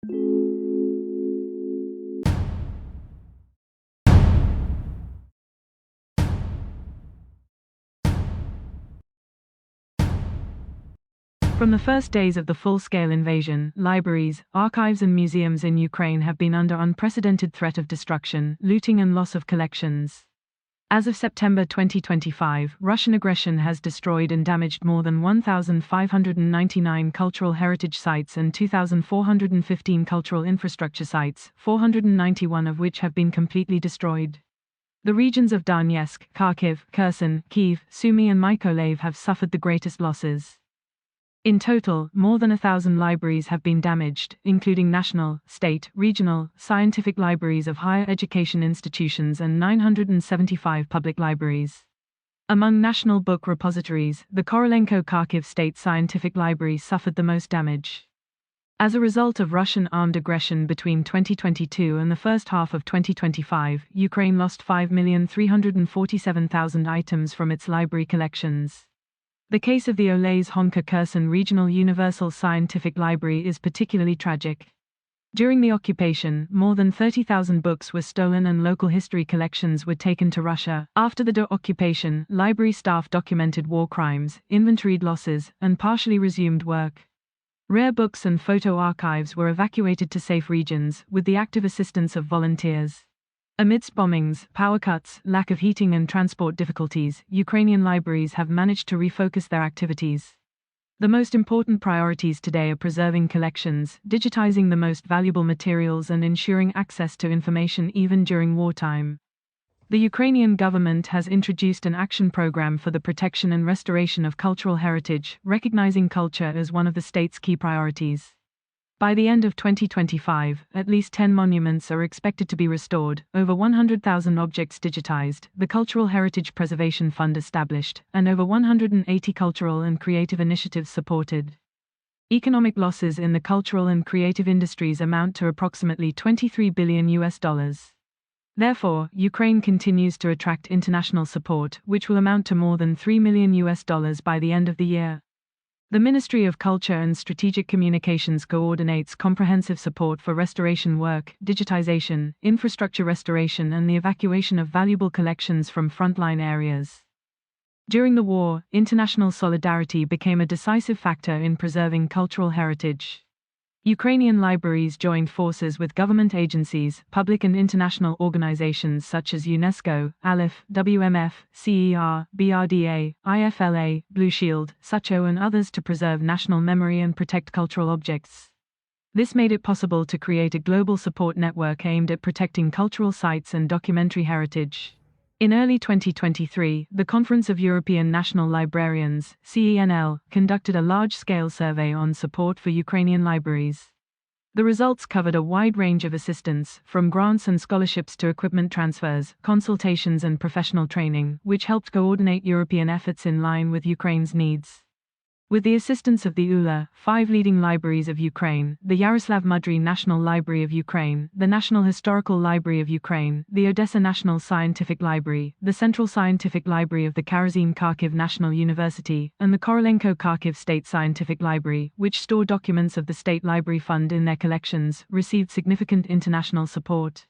From the first days of the full-scale invasion, libraries, archives and museums in Ukraine have been under unprecedented threat of destruction, looting and loss of collections. As of September 2025, Russian aggression has destroyed and damaged more than 1,599 cultural heritage sites and 2,415 cultural infrastructure sites, 491 of which have been completely destroyed. The regions of Donetsk, Kharkiv, Kherson, Kyiv, Sumy and Mykolaiv have suffered the greatest losses. In total, more than 1,000 libraries have been damaged, including national, state, regional, scientific libraries of higher education institutions and 975 public libraries. Among national book repositories, the Korolenko Kharkiv State Scientific Library suffered the most damage. As a result of Russian armed aggression between 2022 and the first half of 2025, Ukraine lost 5,347,000 items from its library collections. The case of the Oles Honka Kherson Regional Universal Scientific Library is particularly tragic. During the occupation, more than 30,000 books were stolen and local history collections were taken to Russia. After the occupation, library staff documented war crimes, inventoried losses, and partially resumed work. Rare books and photo archives were evacuated to safe regions, with the active assistance of volunteers. Amidst bombings, power cuts, lack of heating and transport difficulties, Ukrainian libraries have managed to refocus their activities. The most important priorities today are preserving collections, digitizing the most valuable materials and ensuring access to information even during wartime. The Ukrainian government has introduced an action program for the protection and restoration of cultural heritage, recognizing culture as one of the state's key priorities. By the end of 2025, at least 10 monuments are expected to be restored, over 100,000 objects digitized, the Cultural Heritage Preservation Fund established, and over 180 cultural and creative initiatives supported. Economic losses in the cultural and creative industries amount to approximately $23 billion. Therefore, Ukraine continues to attract international support, which will amount to more than $3 million by the end of the year. The Ministry of Culture and Strategic Communications coordinates comprehensive support for restoration work, digitization, infrastructure restoration and the evacuation of valuable collections from frontline areas. During the war, international solidarity became a decisive factor in preserving cultural heritage. Ukrainian libraries joined forces with government agencies, public and international organizations such as UNESCO, ALIPH, WMF, CER, BRDA, IFLA, Blue Shield, SUCHO and others to preserve national memory and protect cultural objects. This made it possible to create a global support network aimed at protecting cultural sites and documentary heritage. In early 2023, the Conference of European National Librarians, CENL, conducted a large-scale survey on support for Ukrainian libraries. The results covered a wide range of assistance, from grants and scholarships to equipment transfers, consultations and professional training, which helped coordinate European efforts in line with Ukraine's needs. With the assistance of the ULA, 5 leading libraries of Ukraine, the Yaroslav Mudry National Library of Ukraine, the National Historical Library of Ukraine, the Odessa National Scientific Library, the Central Scientific Library of the Kharkiv Kharkiv National University, and the Korolenko Kharkiv State Scientific Library, which store documents of the State Library Fund in their collections, received significant international support.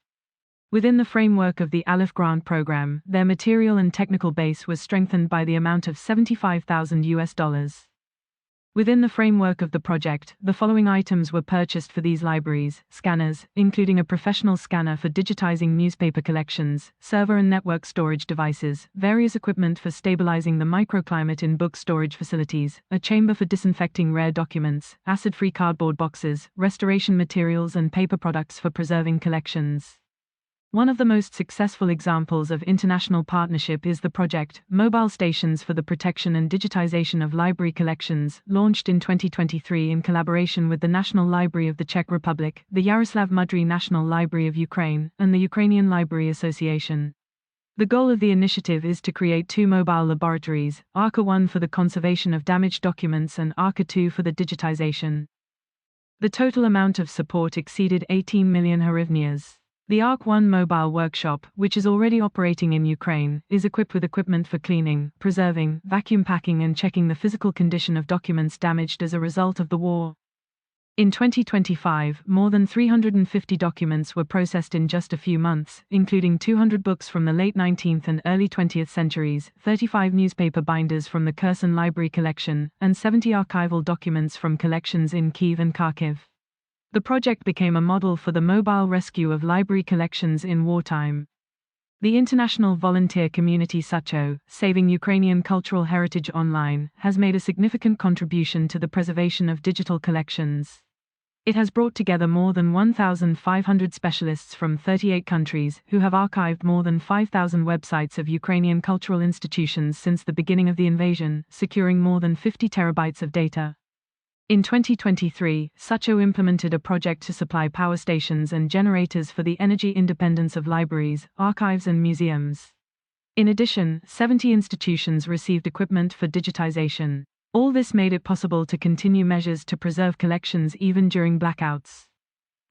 Within the framework of the ALIPH grant program, their material and technical base was strengthened by the amount of $75,000. Within the framework of the project, the following items were purchased for these libraries: scanners, including a professional scanner for digitizing newspaper collections, server and network storage devices, various equipment for stabilizing the microclimate in book storage facilities, a chamber for disinfecting rare documents, acid-free cardboard boxes, restoration materials and paper products for preserving collections. One of the most successful examples of international partnership is the project, Mobile Stations for the Protection and Digitization of Library Collections, launched in 2023 in collaboration with the National Library of the Czech Republic, the Yaroslav Mudry National Library of Ukraine, and the Ukrainian Library Association. The goal of the initiative is to create 2 mobile laboratories, ARCA-1 for the conservation of damaged documents and ARCA-2 for the digitization. The total amount of support exceeded 18 million hryvnias. The ARC-1 mobile workshop, which is already operating in Ukraine, is equipped with equipment for cleaning, preserving, vacuum packing and checking the physical condition of documents damaged as a result of the war. In 2025, more than 350 documents were processed in just a few months, including 200 books from the late 19th and early 20th centuries, 35 newspaper binders from the Kherson Library collection, and 70 archival documents from collections in Kyiv and Kharkiv. The project became a model for the mobile rescue of library collections in wartime. The international volunteer community Sacho, Saving Ukrainian Cultural Heritage Online, has made a significant contribution to the preservation of digital collections. It has brought together more than 1,500 specialists from 38 countries who have archived more than 5,000 websites of Ukrainian cultural institutions since the beginning of the invasion, securing more than 50 terabytes of data. In 2023, Sacho implemented a project to supply power stations and generators for the energy independence of libraries, archives and museums. In addition, 70 institutions received equipment for digitization. All this made it possible to continue measures to preserve collections even during blackouts.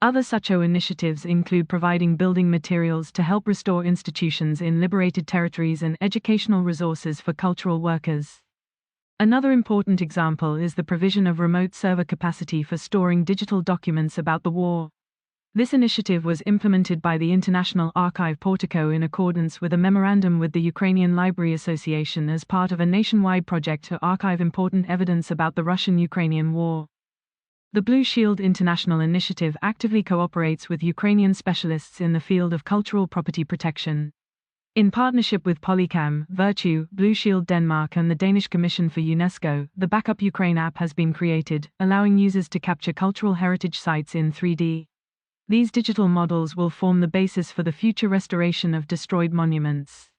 Other Sacho initiatives include providing building materials to help restore institutions in liberated territories and educational resources for cultural workers. Another important example is the provision of remote server capacity for storing digital documents about the war. This initiative was implemented by the International Archive Portico in accordance with a memorandum with the Ukrainian Library Association as part of a nationwide project to archive important evidence about the Russian-Ukrainian war. The Blue Shield International Initiative actively cooperates with Ukrainian specialists in the field of cultural property protection. In partnership with Polycam, Virtue, Blue Shield Denmark and the Danish Commission for UNESCO, the Backup Ukraine app has been created, allowing users to capture cultural heritage sites in 3D. These digital models will form the basis for the future restoration of destroyed monuments.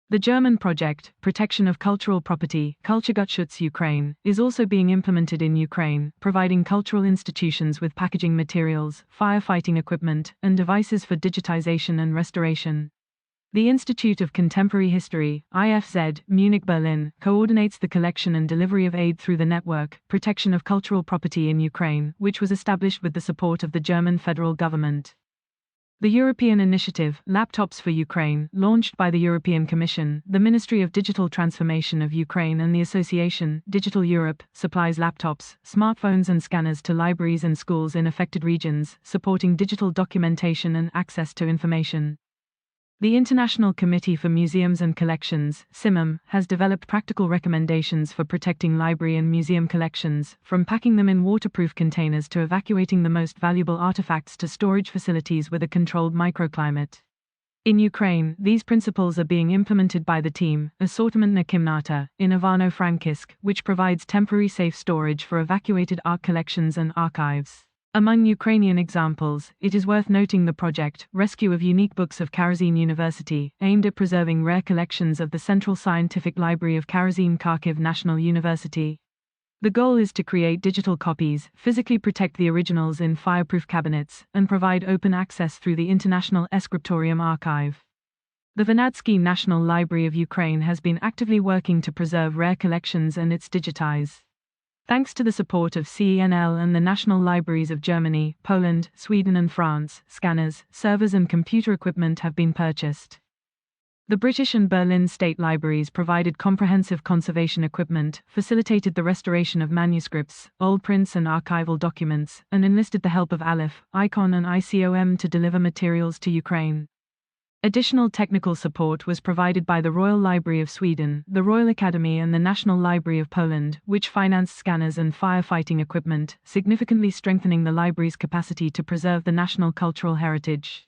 The German project, Protection of Cultural Property, Kulturgutschutz Ukraine, is also being implemented in Ukraine, providing cultural institutions with packaging materials, firefighting equipment, and devices for digitization and restoration. The Institute of Contemporary History, IFZ, Munich, Berlin, coordinates the collection and delivery of aid through the network, Protection of Cultural Property in Ukraine, which was established with the support of the German federal government. The European initiative, Laptops for Ukraine, launched by the European Commission, the Ministry of Digital Transformation of Ukraine and the association, Digital Europe, supplies laptops, smartphones and scanners to libraries and schools in affected regions, supporting digital documentation and access to information. The International Committee for Museums and Collections, CIMM, has developed practical recommendations for protecting library and museum collections, from packing them in waterproof containers to evacuating the most valuable artifacts to storage facilities with a controlled microclimate. In Ukraine, these principles are being implemented by the team, Assortmentna Kimnata, in Ivano-Frankivsk, which provides temporary safe storage for evacuated art collections and archives. Among Ukrainian examples, it is worth noting the project, Rescue of Unique Books of Kharkiv University, aimed at preserving rare collections of the Central Scientific Library of Kharkiv National University. The goal is to create digital copies, physically protect the originals in fireproof cabinets, and provide open access through the International Scriptorium Archive. The Vernadsky National Library of Ukraine has been actively working to preserve rare collections and its digitize. Thanks to the support of CENL and the National Libraries of Germany, Poland, Sweden and France, scanners, servers and computer equipment have been purchased. The British and Berlin state libraries provided comprehensive conservation equipment, facilitated the restoration of manuscripts, old prints and archival documents, and enlisted the help of Aleph, ICON and ICOM to deliver materials to Ukraine. Additional technical support was provided by the Royal Library of Sweden, the Royal Academy and the National Library of Poland, which financed scanners and firefighting equipment, significantly strengthening the library's capacity to preserve the national cultural heritage.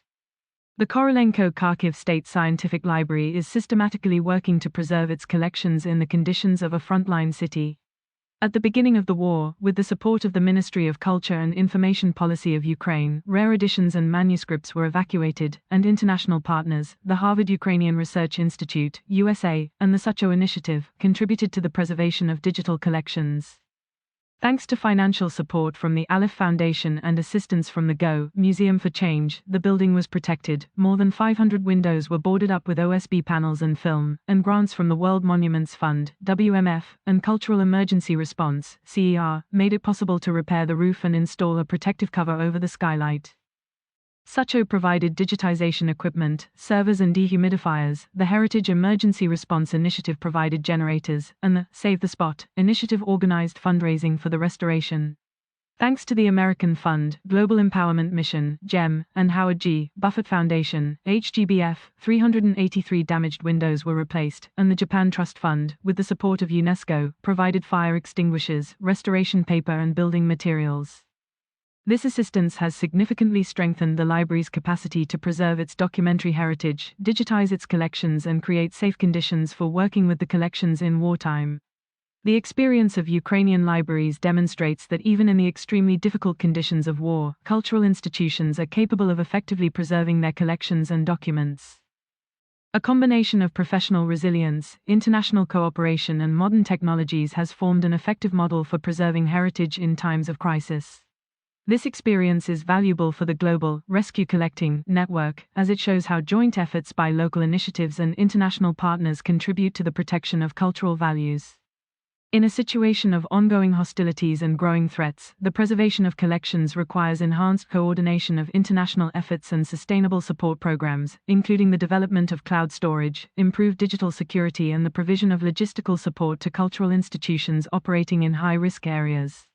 The Korolenko Kharkiv State Scientific Library is systematically working to preserve its collections in the conditions of a frontline city. At the beginning of the war, with the support of the Ministry of Culture and Information Policy of Ukraine, rare editions and manuscripts were evacuated, and international partners, the Harvard Ukrainian Research Institute, USA, and the Sacho Initiative, contributed to the preservation of digital collections. Thanks to financial support from the Aleph Foundation and assistance from the Go Museum for Change, the building was protected, more than 500 windows were boarded up with OSB panels and film, and grants from the World Monuments Fund, WMF, and Cultural Emergency Response, CER, made it possible to repair the roof and install a protective cover over the skylight. Sacho provided digitization equipment, servers and dehumidifiers, the Heritage Emergency Response Initiative provided generators, and the Save the Spot initiative organized fundraising for the restoration. Thanks to the American Fund, Global Empowerment Mission, GEM, and Howard G. Buffett Foundation, HGBF, 383 damaged windows were replaced, and the Japan Trust Fund, with the support of UNESCO, provided fire extinguishers, restoration paper and building materials. This assistance has significantly strengthened the library's capacity to preserve its documentary heritage, digitize its collections and create safe conditions for working with the collections in wartime. The experience of Ukrainian libraries demonstrates that even in the extremely difficult conditions of war, cultural institutions are capable of effectively preserving their collections and documents. A combination of professional resilience, international cooperation and modern technologies has formed an effective model for preserving heritage in times of crisis. This experience is valuable for the global rescue collecting network, as it shows how joint efforts by local initiatives and international partners contribute to the protection of cultural values. In a situation of ongoing hostilities and growing threats, the preservation of collections requires enhanced coordination of international efforts and sustainable support programs, including the development of cloud storage, improved digital security, and the provision of logistical support to cultural institutions operating in high-risk areas.